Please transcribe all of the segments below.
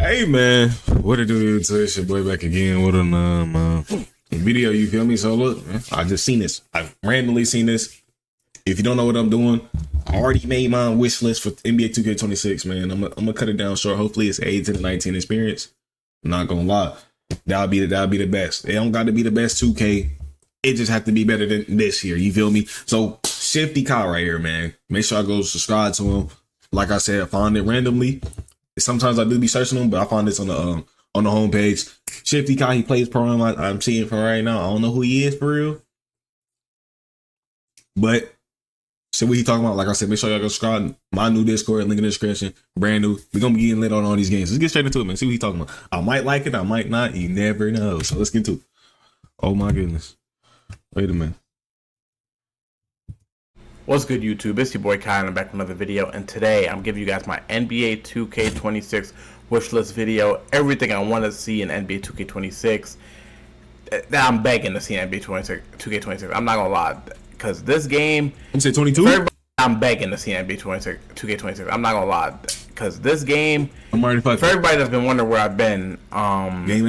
Hey man, what it do to it's your boy back again with a video, you feel me? So look, man, I just seen this. I randomly seen this. If you don't know what I'm doing, I already made my wish list for NBA 2K26, man. I'm gonna cut it down short. Hopefully it's 8 to 19 experience. I'm not gonna lie. That'll be the best. It don't gotta be the best 2K. It just have to be better than this year. You feel me? So Shifty Kyle right here, man. Make sure I go subscribe to him. Like I said, I found it randomly. Sometimes I do be searching them, but I found this on the homepage. Shifty Kyle, he plays pro. I'm seeing it for right now. I don't know who he is for real, but see what he talking about. Like I said, make sure y'all go subscribe. My new Discord, link in the description. Brand new. We're gonna be getting lit on all these games. Let's get straight into it, man. See what he talking about. I might like it, I might not. You never know. So let's get to it. Oh my goodness. Wait a minute. What's good, YouTube? It's your boy Kyle, and I'm back with another video. And today I'm giving you guys my NBA 2K26 wishlist video. Everything I want to see in NBA 2K26 that I'm begging to see in NBA 2K26. I'm not gonna lie, because this game. You say 22? I'm begging to see in NBA 2K26. I'm not gonna lie, because this game. I'm already fucking. For everybody that's been wondering where I've been, Game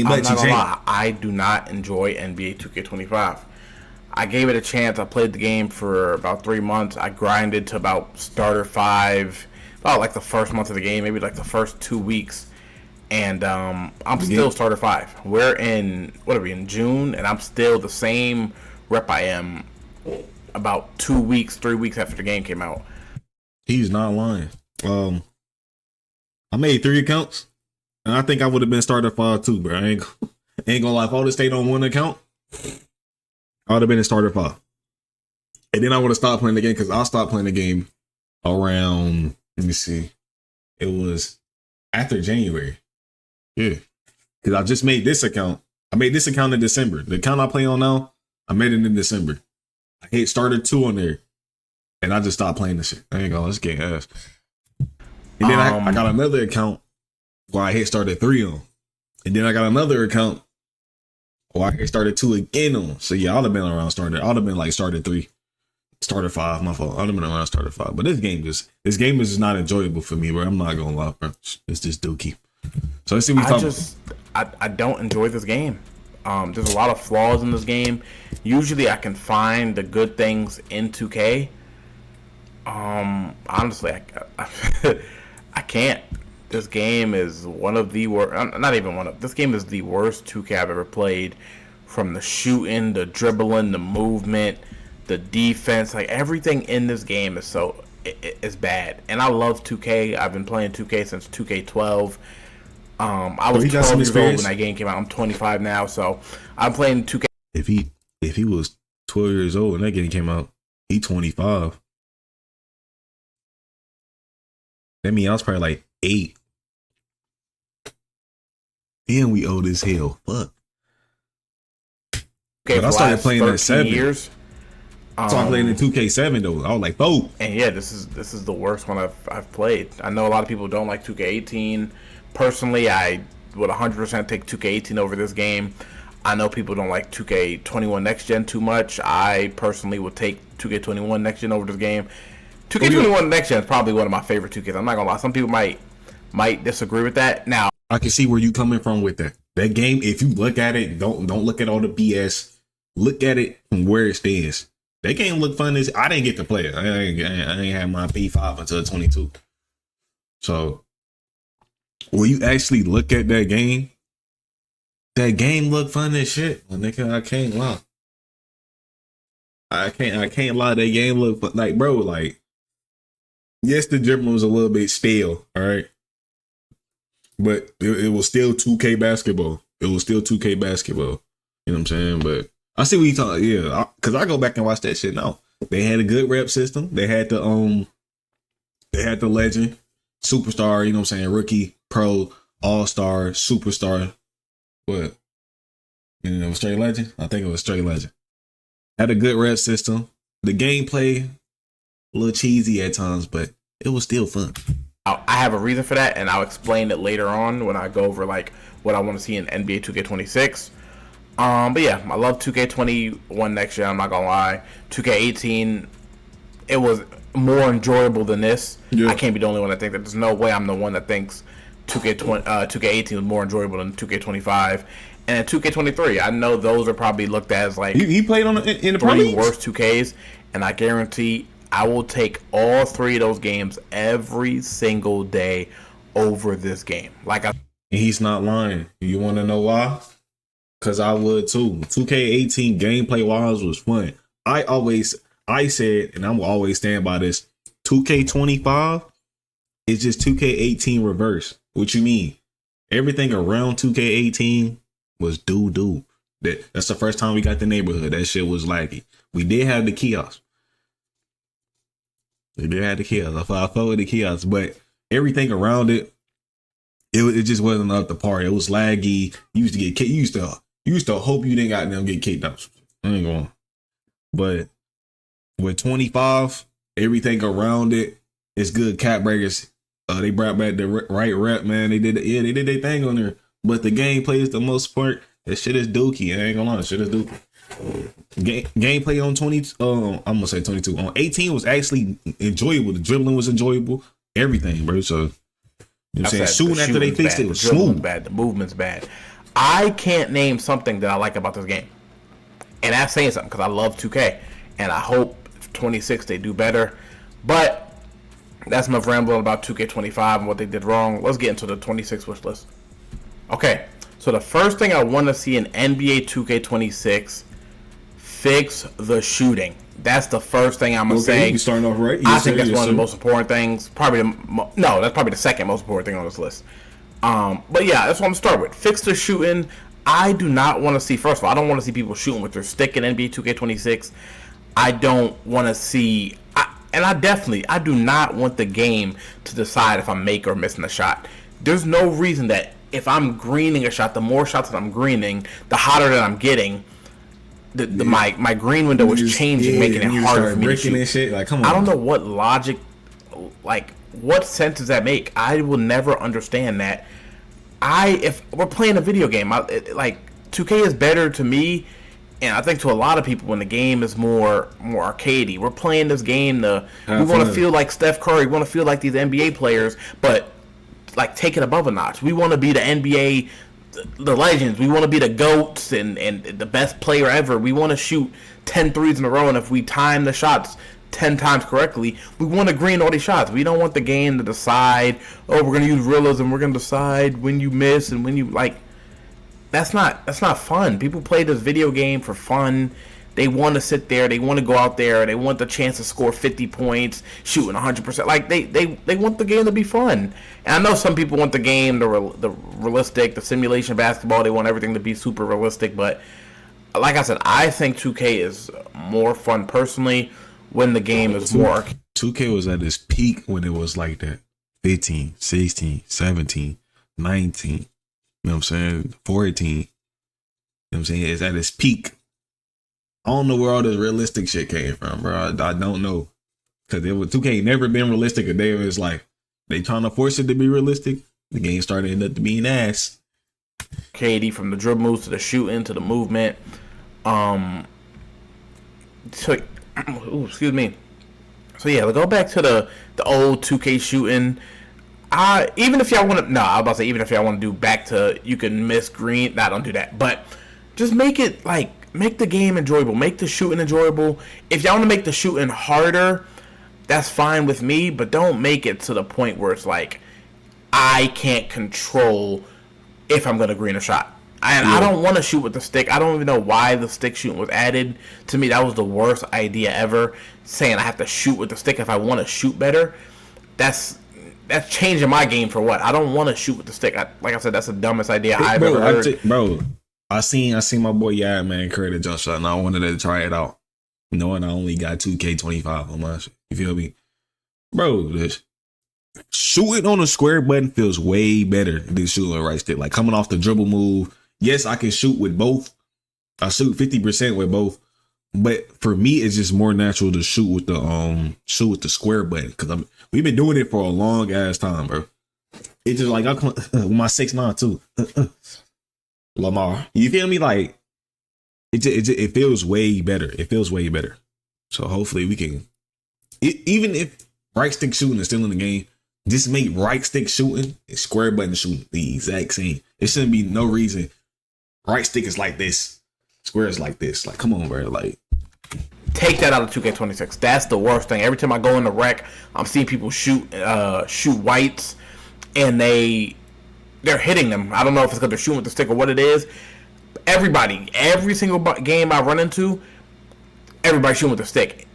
I'm not gonna lie, I do not enjoy NBA 2K25. I gave it a chance. I played the game for about 3 months. I grinded to about starter 5, about like the first month of the game, maybe like the first 2 weeks, and I'm still starter 5. We're in, what are we, in June, and I'm still the same rep I am about 2 weeks, 3 weeks after the game came out. He's not lying. I made 3 accounts, and I think I would have been starter 5 too, bro. I ain't gonna lie. If I would have stayed on one account, I would have been in starter 5. And then I would have stopped playing the game, because I stopped playing the game around, let me see, it was after January. Yeah. Because I just made this account. I made this account in December. The account I play on now, I made it in December. I hit starter 2 on there. And I just stopped playing this shit. There you go. Let's get ass. And then I got another account where I hit starter 3 on. And then I got another account I started 2 again on. So yeah, I'd have been around starter. I'd have been like starter 3, starter 5. My fault. I'd have been around starter 5. But this game is just not enjoyable for me, bro. I'm not gonna lie, bro. It's just dookie. So let's see what we talking about. I don't enjoy this game. There's a lot of flaws in this game. Usually I can find the good things in 2K. Honestly, I can't. This game is one of the worst. Not even one of. This game is the worst 2K I've ever played. From the shooting, the dribbling, the movement, the defense, like everything in this game is it's bad. And I love 2K. I've been playing 2K since 2K12. I was 12 years old when that game came out. I'm 25 now, so I'm playing 2K. If he was 12 years old when that game came out, he 25. That means I was probably like 8. And we old as hell. Fuck. Okay, but I started playing at 7 years. So I played in 2K7 though. I was like, "Oh." And yeah, this is the worst one I've played. I know a lot of people don't like 2K18. Personally, I would 100% take 2K18 over this game. I know people don't like 2K21 Next Gen too much. I personally would take 2K21 Next Gen over this game. 2K21 Next Gen is probably one of my favorite 2Ks. I'm not gonna lie. Some people might disagree with that. Now, I can see where you coming from with that. That game, if you look at it, don't look at all the BS. Look at it from where it stands. That game look fun. I didn't get to play it. I ain't had my P5 until 22. So when you actually look at that game look fun as shit. Nigga, I can't lie. I can't lie. That game look fun. Like, bro, like, yes, the dribbling was a little bit stale, all right? But it was still 2K basketball. It was still 2K basketball. You know what I'm saying? But I see what you talking. Yeah, because I go back and watch that shit now. They had a good rep system. They had the legend, superstar. You know what I'm saying? Rookie, pro, all-star, superstar. What? You know, straight legend. I think it was straight legend. Had a good rep system. The gameplay a little cheesy at times, but it was still fun. I have a reason for that, and I'll explain it later on when I go over like what I want to see in NBA 2K26. But yeah, I love 2K21 Next Gen. I'm not gonna lie. 2K18, it was more enjoyable than this. Yeah. I can't be the only one that thinks that. There's no way I'm the one that thinks 2K20, 2K18 was more enjoyable than 2K25. And 2K23, I know those are probably looked at as like He played on in the Pro three Leagues? worst 2Ks, and I guarantee I will take all three of those games every single day over this game. Like And he's not lying. You want to know why? Because I would too. 2K18 gameplay wise was fun. I said, and I'm always stand by this, 2K25 is just 2K18 reverse. What you mean? Everything around 2K18 was doo-doo. That's the first time we got the neighborhood. That shit was laggy. We did have the kiosks. I fought with the kiosks, but everything around it, it just wasn't up to par. It was laggy. You used to get kicked. You used to hope you didn't got them get kicked out. I ain't going. But with 25, everything around it is good. Cat breakers. They brought back the right rep, man. They did their thing on there. But the gameplay is the most part. That shit is dookie. I ain't gonna lie, shit is dookie. Gameplay on 20, I'm gonna say 22. On 18 was actually enjoyable. The dribbling was enjoyable. Everything, bro. So you know what I'm saying? Shooting after they fixed it was smooth. Bad. The movement's bad. I can't name something that I like about this game. And that's saying something because I love 2K. And I hope 26 they do better. But that's my rambling about 2K25 and what they did wrong. Let's get into the 26 wish list. Okay, so the first thing I want to see in NBA 2K26, fix the shooting. That's the first thing I'm going to say. You starting off right. I think that's one of the most important things. That's probably the second most important thing on this list. But yeah, that's what I'm going to start with. Fix the shooting. I do not want to see, first of all, I don't want to see people shooting with their stick in NBA 2K26. I don't want to see, I do not want the game to decide if I'm making or missing a shot. There's no reason that if I'm greening a shot, the more shots that I'm greening, the hotter that I'm getting, my green window is changing, making it harder for me to shoot. And shit. Like, come on. I don't know what logic, like, what sense does that make? I will never understand that. If we're playing a video game, like 2K is better to me, and I think to a lot of people when the game is more arcadey. We're playing this game we want to feel like Steph Curry, we want to feel like these NBA players, but like take it above a notch. We want to be the NBA, the legends. We want to be the GOATs and the best player ever. We want to shoot 10 threes in a row, and if we time the shots 10 times correctly, we want to green all these shots. We don't want the game to decide, we're going to use realism, we're going to decide when you miss and when you, like, that's not fun. People play this video game for fun. They want to sit there, they want to go out there, they want the chance to score 50 points, shooting 100%. Like, they want the game to be fun. And I know some people want the game, the realistic, the simulation basketball, they want everything to be super realistic, but like I said, I think 2K is more fun personally when the game is more. 2K was at its peak when it was like that. 15, 16, 17, 19. You know what I'm saying? 14. You know what I'm saying? It's at its peak. I don't know where all this realistic shit came from, bro. I don't know. Because 2K never been realistic a day of his life. They trying to force it to be realistic. The game started to end up to being ass. KD from the dribble moves to the shooting to the movement. Excuse me. So yeah, let's go back to the old 2K shooting. Even if y'all want to, even if y'all want to do back to you can miss green. Nah, don't do that. But just make it make the game enjoyable. Make the shooting enjoyable. If y'all want to make the shooting harder, that's fine with me. But don't make it to the point where it's like I can't control if I'm gonna green a shot. I don't want to shoot with the stick. I don't even know why the stick shooting was added. To me, that was the worst idea ever. Saying I have to shoot with the stick if I want to shoot better. That's changing my game for what? I don't want to shoot with the stick. Like I said, that's the dumbest idea I've ever heard. I seen my boy Yall, man, create a jump shot, and I wanted to try it out. Knowing I only got 2K25 on my shit. You feel me? Bro, this shooting on a square button feels way better than shooting with right stick. Like coming off the dribble move. Yes, I can shoot with both. I shoot 50% with both. But for me, it's just more natural to shoot with the square button. Because we've been doing it for a long ass time, bro. It's just like with my 6'9" too. Lamar. You feel me? Like it feels way better. It feels way better. So hopefully we can, even if right stick shooting is still in the game, Just make right stick shooting and square button shooting the exact same. It shouldn't be no reason. Right stick is like this. Square is like this. Like, come on, bro. Like, take that out of 2K26. That's the worst thing. Every time I go in the rec, I'm seeing people shoot whites, and they're hitting them. I don't know if it's because they're shooting with the stick or what it is. Every single game I run into, everybody's shooting with the stick.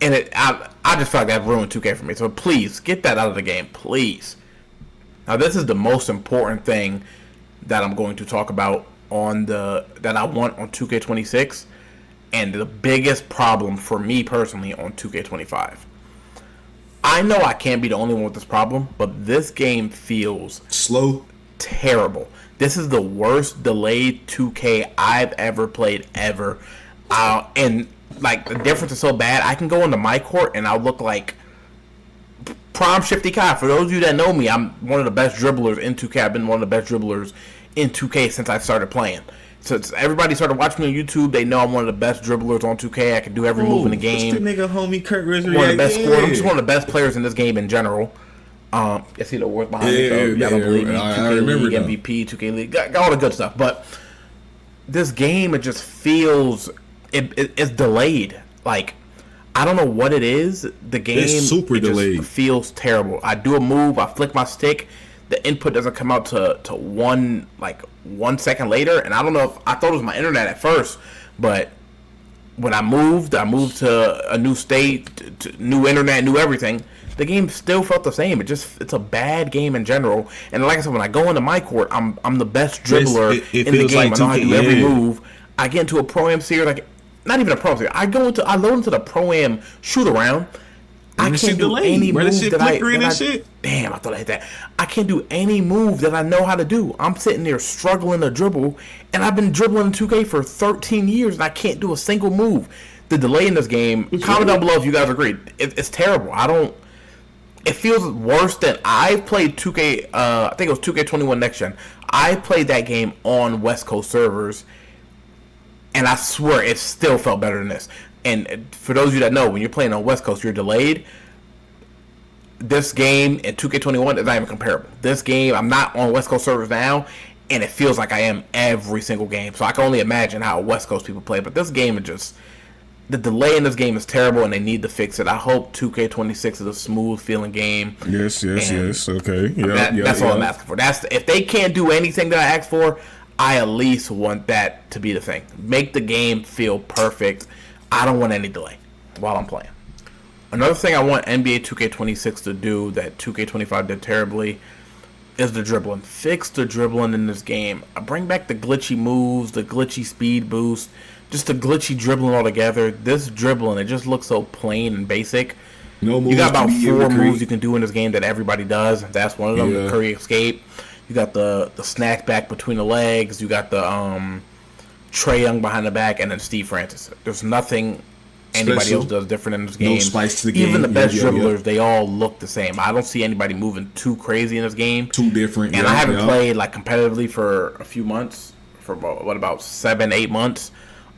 And I just feel like that ruined 2K for me. So please, get that out of the game, please. Now, this is the most important thing that I'm going to talk about that I want on 2K26, and the biggest problem for me personally on 2K25. I know I can't be the only one with this problem, but this game feels slow, terrible. This is the worst delayed 2K I've ever played ever. And like, the difference is so bad. I can go into my court and I'll look like Prom Shifty Kai. For those of you that know me, I'm one of the best dribblers in 2K. I've been one of the best dribblers in 2K since I started playing. So everybody started watching me on YouTube. They know I'm one of the best dribblers on 2K. I can do every move in the game. What's the nigga homie Kurt Rizzo? One of the best scorers. I'm just one of the best players in this game in general. You see the work behind it. So y'all don't believe me. 2K League, MVP, 2K League, got all the good stuff. But this game, it just feels it's delayed. Like, I don't know what it is. The game it's super delayed. Just feels terrible. I do a move, I flick my stick, the input doesn't come out to 1 second later, and I don't know if I thought it was my internet at first, but when I moved to a new state, to new internet, new everything. The game still felt the same. It's a bad game in general. And like I said, when I go into my court, I'm the best dribbler in the game. Like I know how to do every move. I get into a Pro-Am series, like not even a Pro-Am series. I load into the Pro-Am shoot around. I can't do any move that damn, I thought I hit that. I can't do any move that I know how to do. I'm sitting there struggling to dribble, and I've been dribbling in 2K for 13 years, and I can't do a single move. The delay in this game, comment down below if you guys agree. It's terrible. It feels worse than I've played 2K. I think it was 2K21 Next Gen. I played that game on West Coast servers, and I swear it still felt better than this. And for those of you that know, when you're playing on West Coast, you're delayed. This game in 2K21 is not even comparable. This game, I'm not on West Coast servers now, and it feels like I am every single game. So I can only imagine how West Coast people play. But this game is just... The delay in this game is terrible, and they need to fix it. I hope 2K26 is a smooth-feeling game. Yes. Okay. That's all I'm asking for. If they can't do anything that I ask for, I at least want that to be the thing. Make the game feel perfect. I don't want any delay while I'm playing. Another thing I want NBA 2K26 to do that 2K25 did terribly is the dribbling. Fix the dribbling in this game. Bring back the glitchy moves, the glitchy speed boost, just the glitchy dribbling altogether. This dribbling, it just looks so plain and basic. No moves. You got about 4 moves you can do in this game that everybody does. That's one of them, the Curry escape. You got the snack back between the legs. You got the Trae Young behind the back, and then Steve Francis. There's nothing anybody else does different in this game. No spice to the game. Even the best dribblers, they all look the same. I don't see anybody moving too crazy in this game. Too different. And I haven't played like competitively for a few months, for about 7-8 months.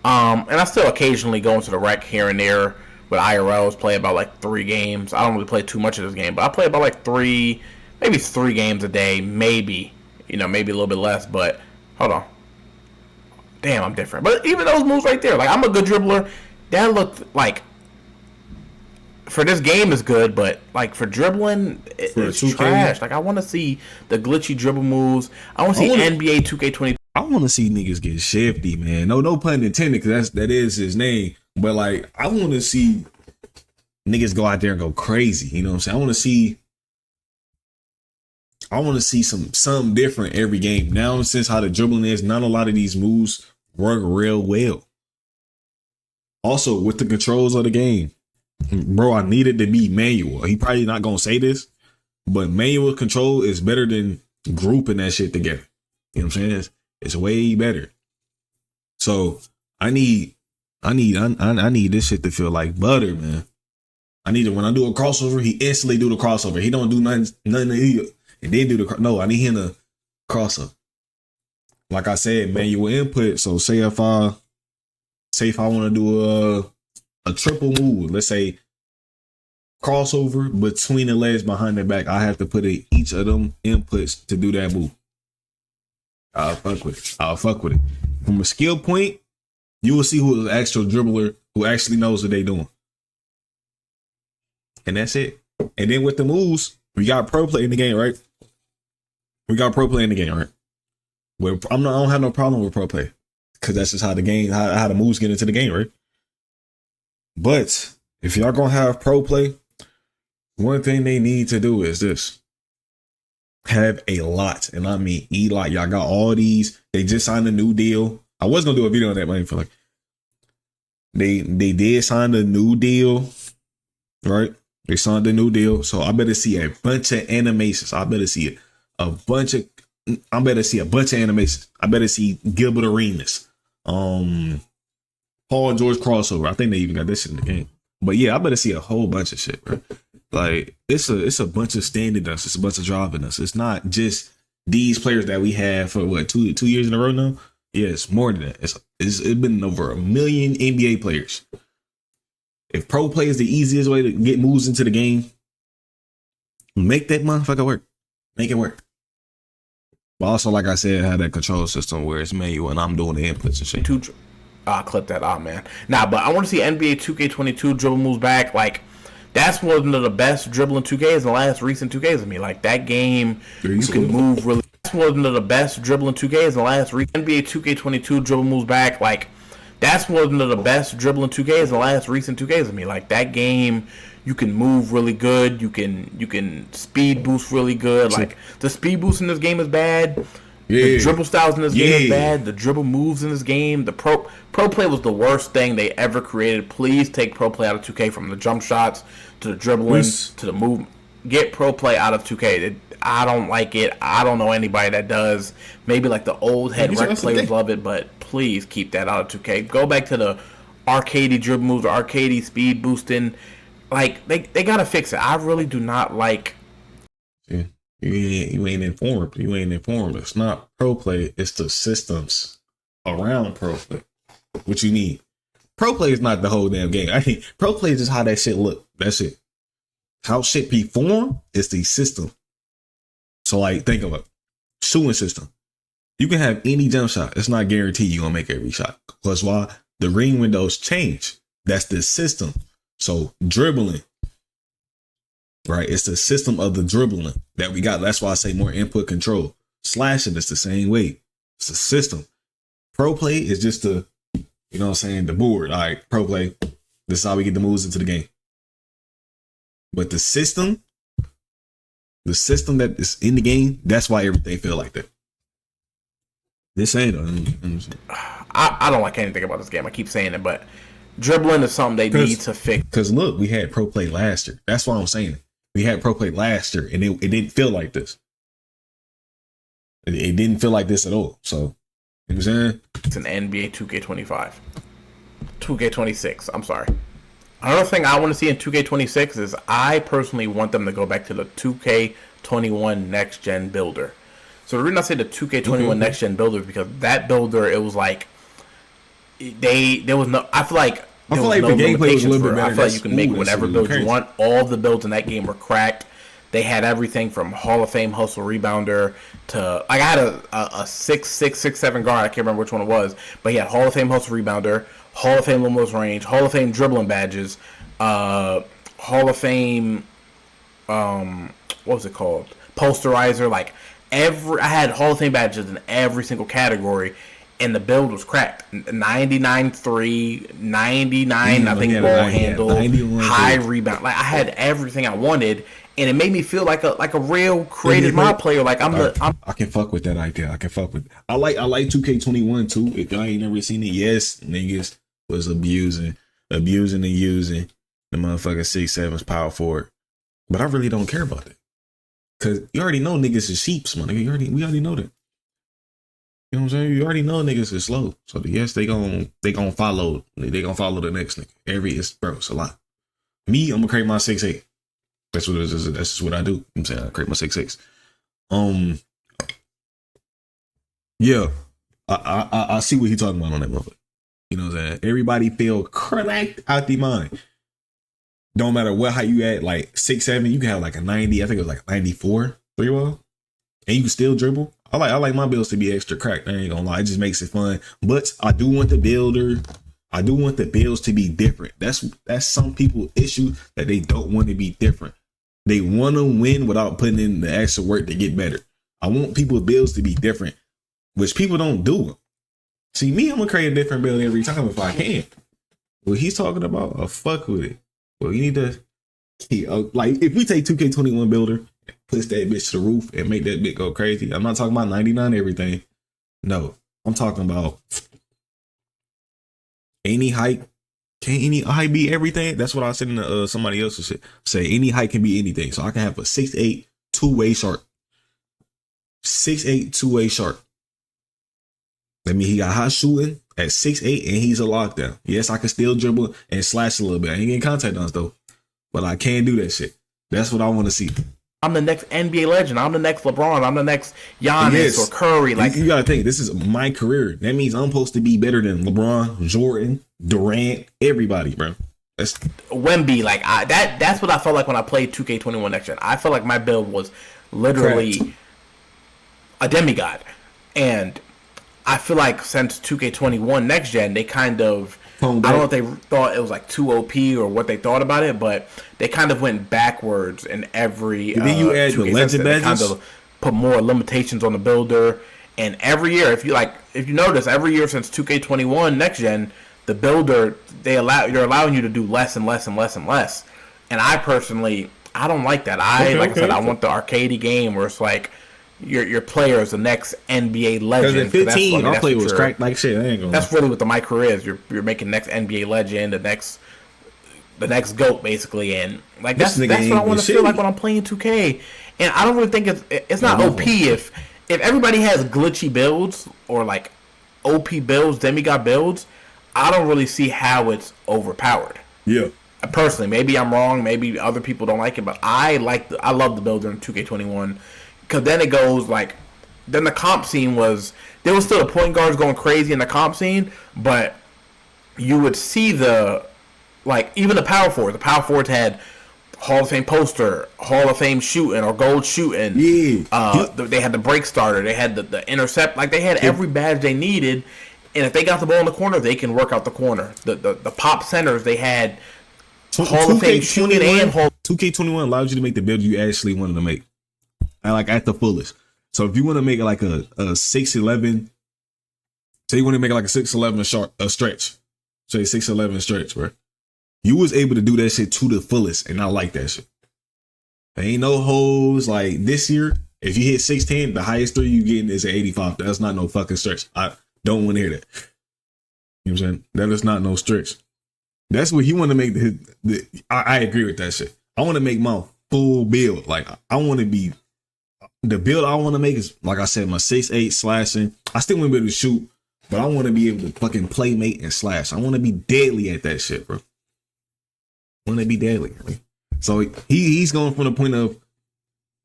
And I still occasionally go into the rec here and there with IRLs, play about like 3 games. I don't really play too much of this game, but I play about like 3 games a day, maybe a little bit less, but hold on. Damn, I'm different. But even those moves right there, like, I'm a good dribbler. That looked like, for this game is good, but like for dribbling, it's trash. Like, I want to see the glitchy dribble moves. I want to see NBA 2K20. I want to see niggas get shifty, man. No pun intended, because that is his name. But like, I want to see niggas go out there and go crazy. You know what I'm saying? I want to see something different every game. Now, since how the dribbling is, not a lot of these moves work real well. Also, with the controls of the game, bro, I need it to be manual. He probably not gonna say this, but manual control is better than grouping that shit together. You know what I'm saying? It's way better. So I need this shit to feel like butter, man. I need it when I do a crossover, he instantly do the crossover. He don't do nothing and then do the no. I need him to crossover. Like I said, manual input. So say if I want to do a triple move, let's say crossover between the legs behind the back, I have to put in each of them inputs to do that move. I'll fuck with it. I'll fuck with it. From a skill point, you will see who is an actual dribbler who actually knows what they're doing. And that's it. And then with the moves, we got pro play in the game, right? We got pro play in the game, right? Where I don't have no problem with pro play. Because that's just how the game, how the moves get into the game, right? But if y'all gonna have pro play, one thing they need to do is this. Have a lot. And I mean a lot. Y'all got all these. They just signed a new deal. I was gonna do a video on that, but I feel like they did sign a new deal, right? They signed a new deal. So I better see a bunch of animations. I better see a bunch of animations. I better see Gilbert Arenas. Paul George crossover. I think they even got this shit in the game. But yeah, I better see a whole bunch of shit, bro. Like it's a bunch of standing us. It's a bunch of driving us. It's not just these players that we have for what two years in a row now. Yeah, it's more than that. It's been over 1 million NBA players. If pro play is the easiest way to get moves into the game, make that motherfucker work. Make it work. But also, like I said, have that control system where it's manual and I'm doing the inputs and shit. I'll clip that out, man. Nah, but I want to see NBA 2K22 dribble moves back. Like, that's one of the best dribbling 2Ks in the last recent 2Ks of me. Like, that game, you can move really. That's one of the best dribbling 2Ks in the last recent. NBA 2K22 dribble moves back. Like, that's one of the best dribbling 2Ks in the last recent 2Ks of me. Like, that game, you can move really good. You can speed boost really good. Like, the speed boost in this game is bad. Yeah. The dribble styles in this game is bad. The dribble moves in this game. The pro play was the worst thing they ever created. Please take pro play out of 2K, from the jump shots to the dribbling to the move. Get pro play out of 2K. I don't like it. I don't know anybody that does. Maybe like the old head rec players love it, but please keep that out of 2K. Go back to the arcadey dribble moves, arcadey speed boosting. Like they gotta fix it. I really do not like. Yeah. You ain't informed. You ain't informed. It's not pro play. It's the systems around pro play. What you need. Pro play is not the whole damn game. I think pro play is just how that shit look. That's it. How shit perform is the system. So like, think of it. Shooting system. You can have any jump shot. It's not guaranteed you're gonna make every shot. Plus why? The ring windows change. That's the system. So dribbling. Right, it's the system of the dribbling that we got. That's why I say more input control. Slashing is the same way. It's a system. Pro play is just the, you know what I'm saying, the board. All right, pro play. This is how we get the moves into the game. But the system that is in the game, that's why everything feel like that. This ain't. I don't like anything about this game. I keep saying it, but dribbling is something they need to fix. Because look, we had pro play last year. That's why I'm saying it. We had pro play last year, and it didn't feel like this. It didn't feel like this at all. So, you know what I'm saying? It's an NBA 2K25. 2K26, I'm sorry. Another thing I want to see in 2K26 is I personally want them to go back to the 2K21 Next Gen builder. So the reason I say the 2K21 Next Gen builder is because that builder, it was like, there was no, I feel like the gameplay was a little bit better. I feel like you can make whatever build you want. All the builds in that game were cracked. They had everything from Hall of Fame hustle rebounder to, like, I had a 6'7" guard. I can't remember which one it was, but he had Hall of Fame hustle rebounder, Hall of Fame limitless range, Hall of Fame dribbling badges, Hall of Fame, what was it called? Posterizer. Like I had Hall of Fame badges in every single category. And the build was cracked. 99-3, 99, I think, ball handle, high rebound. Like, I had everything I wanted, and it made me feel like a real creative mod player. Like I can fuck with that idea. I can fuck with. I like 2K21 too. If y'all ain't never seen it, yes, niggas was abusing and using the motherfucking 6'7" power forward. But I really don't care about it, cause you already know niggas is sheeps, man. We already know that. You know what I'm saying? You already know niggas is slow. So yes, they gonna follow. They gonna follow the next nigga. It's a lot. Me, I'm gonna create my 6'8". That's what it is. That's just what I do. I'm saying I create my 6'6". Yeah. I see what he talking about on that motherfucker. You know what I'm saying? Everybody feel cracked out the mind. Don't matter what height you at, like 6'7", you can have like a 90. I think it was like a 94 3-wall, and you can still dribble. I like my builds to be extra cracked. I ain't gonna lie, it just makes it fun. But I do want the builds to be different. That's some people's issue, that they don't want to be different. They want to win without putting in the extra work to get better. I want people's builds to be different, which people don't do. See, me, I'm gonna create a different build every time if I can. What he's talking about, I'll fuck with it. Well, you need to, like, if we take 2K21 builder, push that bitch to the roof and make that bitch go crazy. I'm not talking about 99 everything. No, I'm talking about any height. Can any height be everything? That's what I said in somebody else's shit. Say any height can be anything. So I can have a 6'8" two-way shark. 6'8" two-way shark. That means he got hot shooting at 6'8" and he's a lockdown. Yes, I can still dribble and slash a little bit. I ain't getting contact dunks though, but I can do that shit. That's what I want to see. I'm the next NBA legend. I'm the next LeBron. I'm the next Giannis or Curry. Like, you gotta think, this is my career. That means I'm supposed to be better than LeBron, Jordan, Durant, everybody, bro. That's Wemby. Like, that's what I felt like when I played 2K21 next gen. I felt like my build was literally a demigod, and I feel like since 2K21 next gen, they kind of, I don't know if they thought it was like too OP or what they thought about it, but they kind of went backwards in every. Then you add the legend badges. Kind of put more limitations on the builder, and every year, if you notice, every year since 2K21 next gen, the builder they're allowing you to do less and less and less and less. And I personally, I don't like that. I said, I want the arcadey game where it's like, Your player is the next NBA legend. Because at 15, our player was cracked like shit. I ain't gonna. That's really what my career is. You're making next NBA legend, the next GOAT, basically, and like that's what I want to feel like when I'm playing 2K. And I don't really think it's not OP if everybody has glitchy builds or like OP builds, demigod builds. I don't really see how it's overpowered. Yeah. Personally, maybe I'm wrong. Maybe other people don't like it, but I love the builder in 2K21. Because then it goes like, then the comp scene there was still the point guards going crazy in the comp scene, but you would see even the power forwards. The power forwards had Hall of Fame poster, Hall of Fame shooting or gold shooting. Yeah. They had the break starter. They had the intercept. Like, they had every badge they needed, and if they got the ball in the corner, they can work out the corner. The pop centers, they had Hall of Fame shooting and 2K21 allows you to make the build you actually wanted to make. And like at the fullest. So if you want to make it like a 6'11", say you want to make it like a 6'11" stretch, say 6'11" stretch, bro. You was able to do that shit to the fullest, and I like that shit. There ain't no hoes. Like this year, if you hit 6'10", the highest three you getting is an 85. That's not no fucking stretch. I don't want to hear that. You know what I'm saying? That is not no stretch. That's what he want to make. I agree with that shit. I want to make my full build. Like, I want to be. The build I want to make is, like I said, my 6'8" slashing. I still want to be able to shoot, but I want to be able to fucking playmate and slash. I want to be deadly at that shit, bro. I want to be deadly. So he's going from the point of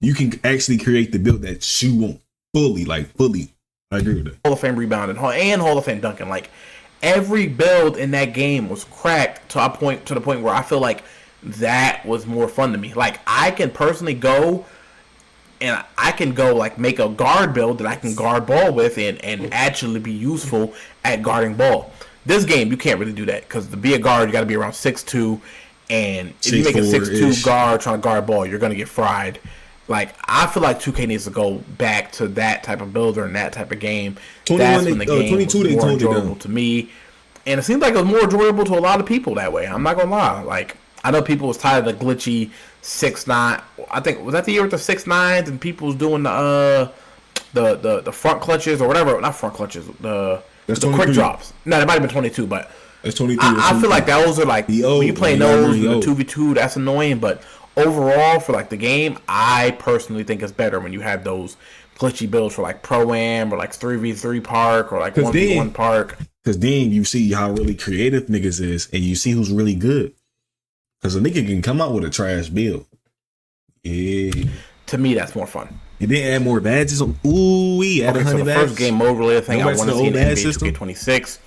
you can actually create the build that you want fully. I agree with that. Hall of Fame rebounding and Hall of Fame dunking. Like, every build in that game was cracked to the point where I feel like that was more fun to me. Like, I can personally go. And I can go like make a guard build that I can guard ball with and actually be useful at guarding ball. This game, you can't really do that because to be a guard, you got to be around 6'2", and if you make a 6'2" guard trying to guard ball, you're gonna get fried. Like, I feel like 2K needs to go back to that type of builder and that type of game. That's when the game was more enjoyable to me, and it seems like it was more enjoyable to a lot of people that way. I'm not gonna lie. Like, I know people was tired of the glitchy 6'9". I think was that the year with the 6'9s and people was doing the front clutches or whatever. Not front clutches. The quick drops. No, that might have been 22, but that's 22. I feel like those are like when you play those in the 2v2. That's annoying, but overall for like the game, I personally think it's better when you have those glitchy builds for like Pro-Am or like 3v3 park or like 1v1 park. Because then you see how really creative niggas is, and you see who's really good. Because a nigga can come out with a trash build. Yeah. To me, that's more fun. And then add more badges. Ooh, we add 100 so the badges. first game mode related thing I want to see in NBA 2K26.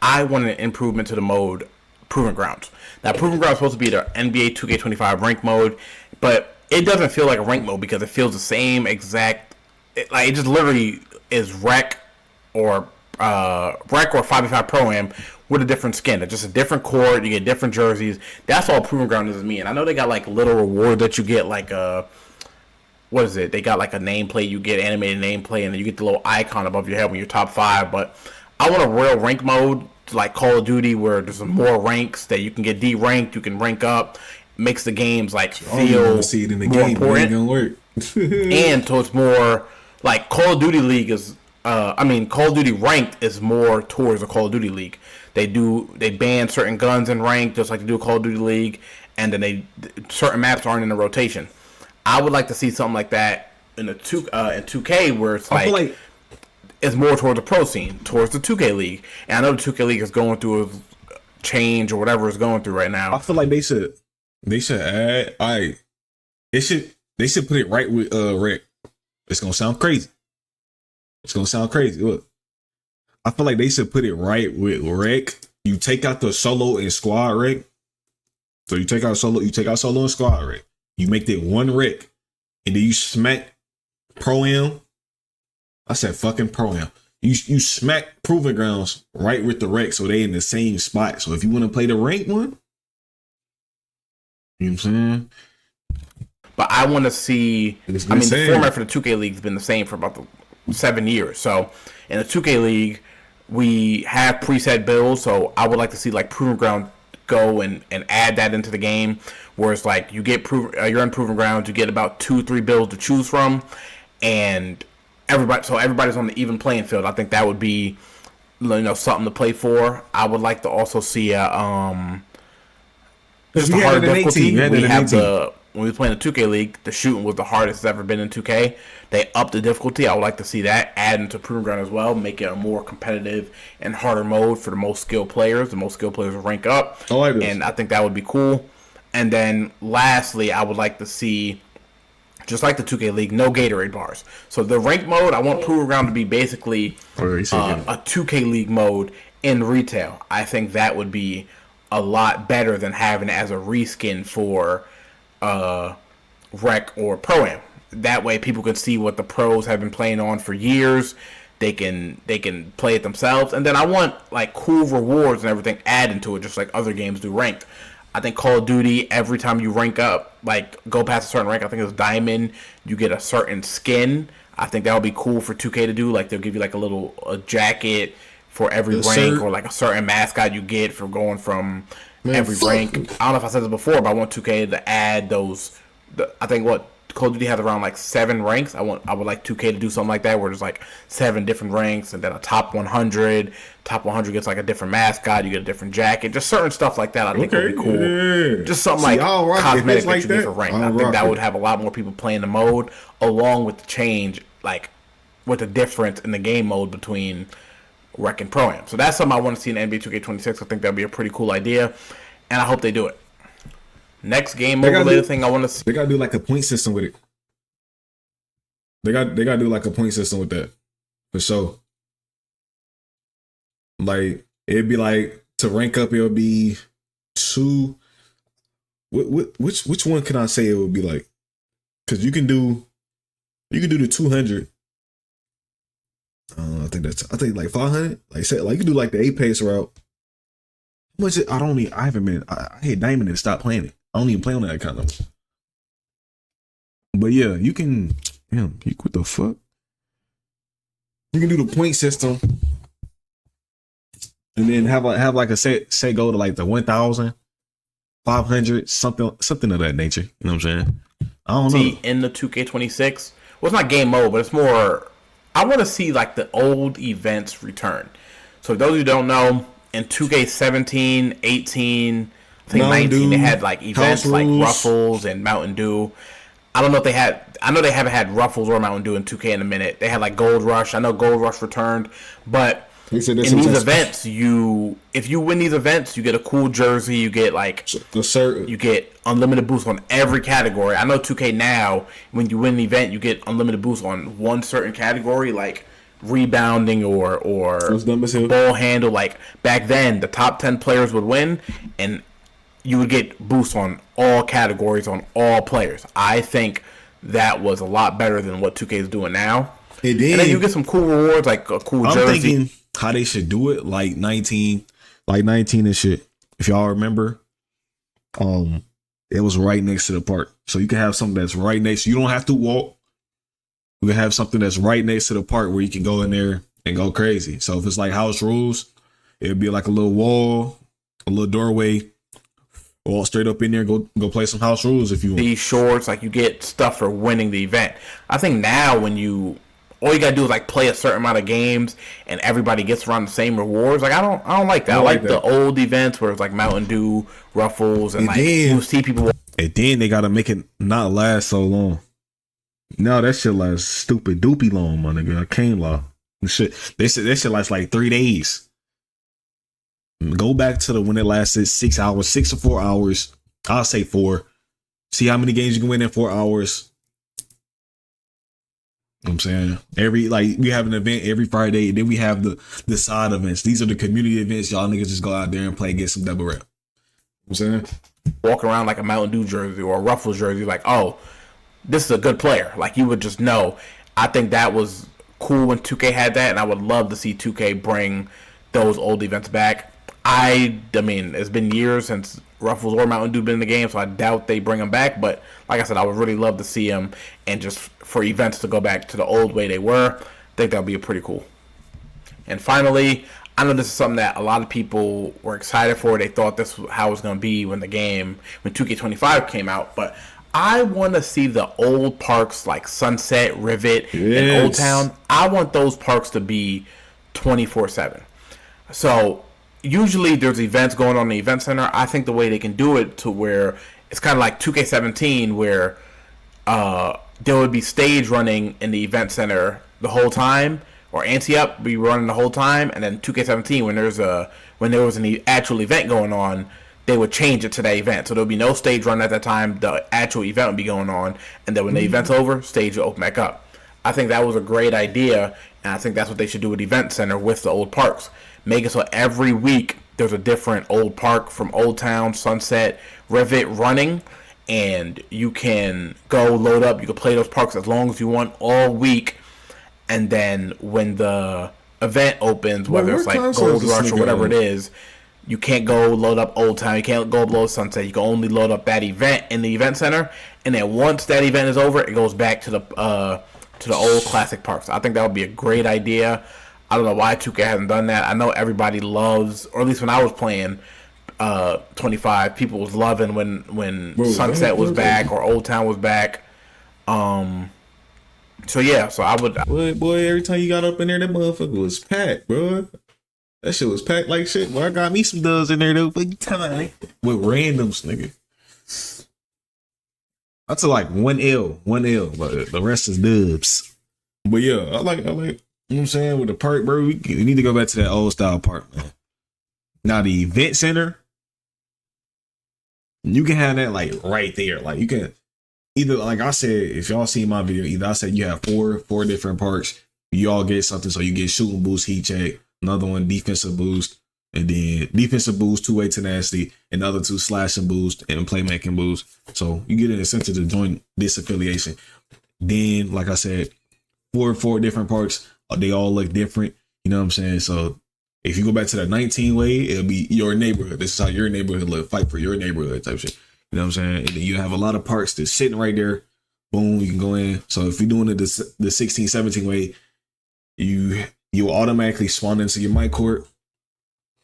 I want an improvement to the mode Proving Grounds. Now, Proving Grounds is supposed to be the NBA 2K25 rank mode, but it doesn't feel like a rank mode because it feels the same exact. It just literally is rec or 5v5 Pro-Am with a different skin. It's just a different court. You get different jerseys. That's all Proving Ground is to me. And I know they got like little reward that you get, like what is it? They got like a nameplate. You get animated nameplate, and then you get the little icon above your head when you're top 5. But I want a real rank mode, like Call of Duty, where there's more ranks that you can get D-ranked, you can rank up, makes the games like feel see it in the more game, important. It ain't gonna work. And so it's more like Call of Duty League is. Call of Duty Ranked is more towards the Call of Duty League. They ban certain guns in Ranked, just like they do Call of Duty League, and then certain maps aren't in the rotation. I would like to see something like that in the 2K, where it's like it's more towards the pro scene, towards the 2K League. And I know the 2K League is going through a change or whatever it's going through right now. I feel like they should add. They should put it right with Rec. It's gonna sound crazy. Look, I feel like they should put it right with Rec. You take out the solo and squad Rec. So you take out solo and squad Rec. You make that one Rec, and then you smack Pro-Am. I said fucking Pro-Am. You smack Proving Grounds right with the Rec, so they in the same spot. So if you want to play the ranked one, you know what I'm saying? But I want to see. The format for the 2K League has been the same for about 7 years. So in the 2K League, we have preset builds. So I would like to see like Proving Ground go and add that into the game, where it's like you're in Proving Ground, you get about 2-3 builds to choose from, and everybody's on the even playing field. I think that would be something to play for. I would like to also see just the hard difficulty. When we were playing the 2K League, the shooting was the hardest it's ever been in 2K. They upped the difficulty. I would like to see that add into Proving Ground as well, make it a more competitive and harder mode for the most skilled players. The most skilled players will rank up. I like this. And I think that would be cool. And then lastly, I would like to see, just like the 2K League, no Gatorade bars. So the ranked mode, I want Proving Ground to be basically a 2K League mode in retail. I think that would be a lot better than having it as a reskin for Rec or Pro-Am. That way people can see what the pros have been playing on for years. They can play it themselves. And then I want like cool rewards and everything added to it, just like other games do ranked. I think Call of Duty, every time you rank up, like go past a certain rank, I think it's Diamond, you get a certain skin. I think that would be cool for 2K to do. Like they'll give you like a jacket for every rank, or like a certain mascot you get for going from every rank. I don't know if I said this before, but I want 2K to add those. I think Call of Duty has around like 7 ranks. I would like 2K to do something like that, where there's like 7 different ranks, and then a top 100. Top 100 gets like a different mascot. You get a different jacket. Just certain stuff like that. I think would be cool. Yeah. Just something like cosmetic that you get for rank. I think that would have a lot more people playing the mode, along with the change, like with the difference in the game mode between Rec and Pro-Am. So that's something I want to see in NBA 2K26. I think that'd be a pretty cool idea, and I hope they do it. Next game mode related thing I want to see. They gotta do like a point system with it. They gotta do like a point system with that, for sure. Like it'd be like to rank up, it'll be 2. Which one can I say it would be like? Because you can do the 200. I think like 500. Like say, like you can do like the Apex route. I hate Diamond and stop playing it. I don't even play on that account no more. But yeah, you can. Damn, what the fuck? You can do the point system, and then have like a set go to like the 1,000, 500, something of that nature. You know what I'm saying? I don't know. In the 2K26, well, it's not game mode, but it's more. I want to see like the old events return. So those who don't know, in 2K17, 18. I think Mountain 19 Dew, they had like events like Ruffles and Mountain Dew. I don't know if they had. I know they haven't had Ruffles or Mountain Dew in 2K in a minute. They had like Gold Rush. I know Gold Rush returned, but in these events, if you win these events, you get a cool jersey. You get like you get unlimited boosts on every category. I know 2K now, when you win an event, you get unlimited boosts on one certain category, like rebounding or ball handle. Like back then, the top 10 players would win, and you would get boosts on all categories on all players. I think that was a lot better than what 2K is doing now. And then you get some cool rewards, like a cool jersey. I'm thinking how they should do it, like 19 and shit. If y'all remember, it was right next to the park, so you can have something that's right next. You don't have to walk. You can have something that's right next to the park where you can go in there and go crazy. So if it's like house rules, it'd be like a little wall, a little doorway. Walk straight up in there, go play some house rules if you want. These shorts, like you get stuff for winning the event. I think now all you gotta do is like play a certain amount of games and everybody gets around the same rewards. Like I don't like that. I like the old events where it's like Mountain Dew, Ruffles, and like you see people. And then they gotta make it not last so long. No, that shit lasts stupid doopy long, my nigga. I can't lie. Shit, they said that shit lasts like 3 days. Go back to when it lasted 6 hours, 6 or 4 hours. I'll say 4. See how many games you can win in 4 hours. You know what I'm saying? We have an event every Friday, and then we have the side events. These are the community events. Y'all niggas just go out there and play, get some double rep. You know what I'm saying? Walk around like a Mountain Dew jersey or a Ruffles jersey, like, oh, this is a good player. Like you would just know. I think that was cool when 2K had that, and I would love to see 2K bring those old events back. I mean, it's been years since Ruffles or Mountain Dew been in the game, so I doubt they bring them back. But like I said, I would really love to see them, and just for events to go back to the old way they were. I think that would be pretty cool. And finally, I know this is something that a lot of people were excited for. They thought this was how it was going to be when 2K25 came out. But I want to see the old parks like Sunset, Rivet, and Old Town. I want those parks to be 24/7. So usually there's events going on in the event center. I think the way they can do it to where it's kind of like 2K17 where there would be stage running in the event center the whole time, or Ante-Up be running the whole time, and then 2K17 when there was an actual event going on, they would change it to that event. So there'll be no stage run at that time. The actual event would be going on, and then when the event's over, stage will open back up. I think that was a great idea, and I think that's what they should do with Event Center with the old parks. Make it so every week there's a different old park from Old Town, Sunset, Rivet running, and you can go load up. You can play those parks as long as you want all week, and then when the event opens, whether it's like Gold Rush or whatever it is, you can't go load up Old Town. You can't go load Sunset. You can only load up that event in the event center, and then once that event is over, it goes back to the old classic parks. I think that would be a great idea. I don't know why 2K hasn't done that. I know everybody loves, or at least when I was playing 25, people was loving when Sunset was back or Old Town was back. So yeah, so I would. Boy, every time you got up in there, that motherfucker was packed, bro. That shit was packed like shit. Boy, I got me some dubs in there though, big time with randoms, nigga. That's like 1L, but the rest is dubs. But yeah, I like, you know what I'm saying, with the park, bro. We need to go back to that old style park, man. Now the event center, you can have that like right there. Like you can either, like I said, if y'all see my video, either I said you have four different parks. You all get something, so you get shooting boost, heat check, another one defensive boost, and then defensive boost, 2-way tenacity, and the other 2 slashing boost and playmaking boost. So you get an incentive to join this affiliation. Then, like I said, four different parks. They all look different. You know what I'm saying? So if you go back to that 19 way, it'll be your neighborhood. This is how your neighborhood look. Fight for your neighborhood type shit. You know what I'm saying? And then you have a lot of parks that's sitting right there. Boom, you can go in. So if you're doing it the 16, 17 way, you automatically spawn into your mic court.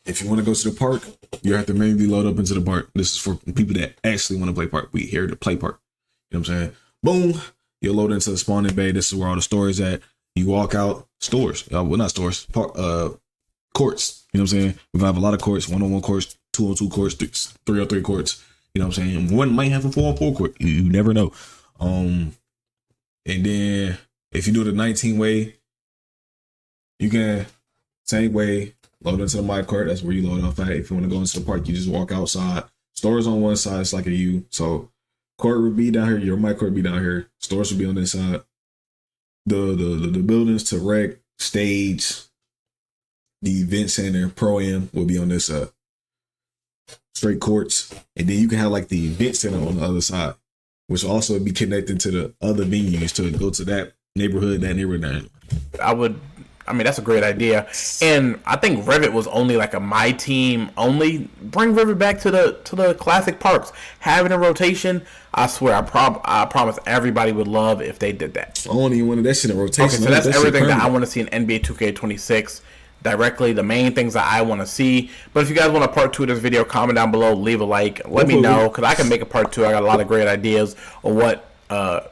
If you want to go to the park, you have to manually load up into the park. This is for people that actually want to play park. We here to play park. You know what I'm saying? Boom, you load into the spawning bay. This is where all the stores at. You walk out, stores. Well, not stores. Courts. You know what I'm saying? We're gonna have a lot of courts, 1-on-1 courts, 2-on-2 courts, 3-on-3 courts. You know what I'm saying? One might have a 4-on-4 court. You never know. And then if you do the 19 way, you can same way load into the mic court. That's where you load off at. If you want to go into the park, you just walk outside. Stores on one side, it's like a U. So court would be down here, your mic court would be down here. Stores would be on this side. The buildings to rec stage, the event center, pro-am will be on this straight courts. And then you can have like the event center on the other side, which will also be connected to the other venues to go to that neighborhood. I mean, that's a great idea. And I think Rivet was only like a my team only. Bring Rivet back to the classic parks. Have it in rotation. I swear, I promise everybody would love if they did that. I don't even want that shit in rotation. Okay, so that's everything that I want to see in NBA 2K26 directly. The main things that I want to see. But if you guys want a part 2 of this video, comment down below, leave a like. Let me know, because I can make a part 2. I got a lot of great ideas on what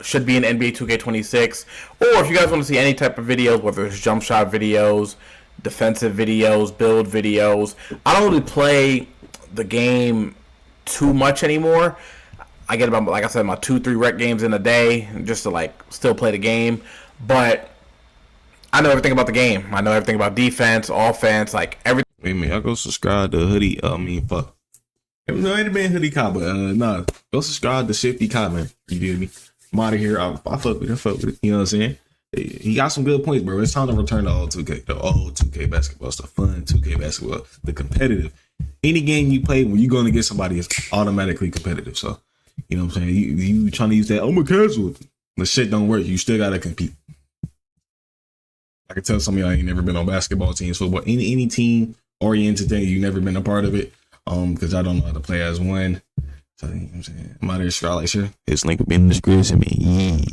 should be in NBA 2K26. Or if you guys want to see any type of videos, whether it's jump shot videos, defensive videos, build videos. I don't really play the game too much anymore. I get about, like I said, my 2-3 rec games in a day just to like still play the game. But I know everything about the game. I know everything about defense, offense, like everything. Wait a minute, y'all go subscribe to Hoodie. Fuck. No, it ain't been Hoodie Cop, but nah. Go subscribe to Shifty Comment. You feel me? I'm out of here. I fuck with it. You know what I'm saying? He got some good points, bro. It's time to return to old 2K. The old 2K basketball. It's the fun 2K basketball. The competitive. Any game you play, when you're going to get somebody, it's automatically competitive. So, you know what I'm saying? You trying to use that, I'm a casual. The shit don't work. You still got to compete. I can tell some of y'all ain't never been on basketball teams, football, any team oriented thing, you never been a part of it. Because I don't know how to play as one. So, you know what I'm saying? I'm out here, like, sure. His link will be in the description, man. Yeah.